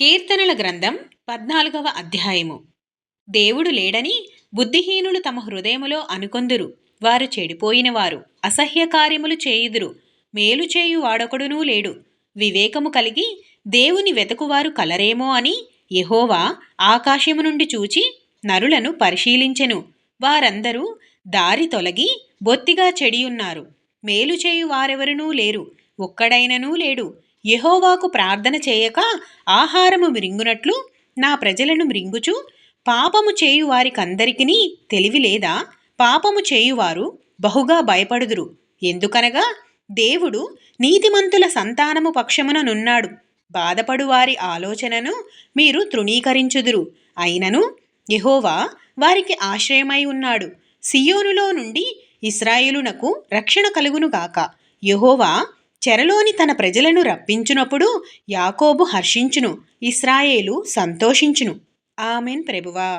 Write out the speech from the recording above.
కీర్తనల గ్రంథం 14వ అధ్యాయము. దేవుడు లేడని బుద్ధిహీనులు తమ హృదయములో అనుకొందురు. వారు చెడిపోయినవారు, అసహ్య కార్యములు చేయుదురు. మేలు చేయు వాడొకడునూ లేడు. వివేకము కలిగి దేవుని వెతకువారు కలరేమో అని యెహోవా ఆకాశము నుండి చూచి నరులను పరిశీలించెను. వారందరూ దారి తొలగి బొత్తిగా చెడియున్నారు. మేలు చేయు వారెవరునూ లేరు, ఒక్కడైననూ లేడు. యెహోవాకు ప్రార్థన చేయక ఆహారము మ్రింగునట్లు నా ప్రజలను మ్రింగుచు పాపము చేయు వారికందరికినీ తెలివి లేదా? పాపము చేయువారు బహుగా భయపడుదురు. ఎందుకనగా దేవుడు నీతిమంతుల సంతానము పక్షమున నున్నాడు. బాధపడు వారి ఆలోచనను మీరు తృణీకరించుదురు. అయినను యెహోవా వారికి ఆశ్రయమై ఉన్నాడు. సియోనులో నుండి ఇశ్రాయేలునకు రక్షణ కలుగునుగాక. యెహోవా చెరలోని తన ప్రజలను రప్పించునప్పుడు యాకోబు హర్షించును, ఇశ్రాయేలు సంతోషించును. ఆమెన్ ప్రభువా.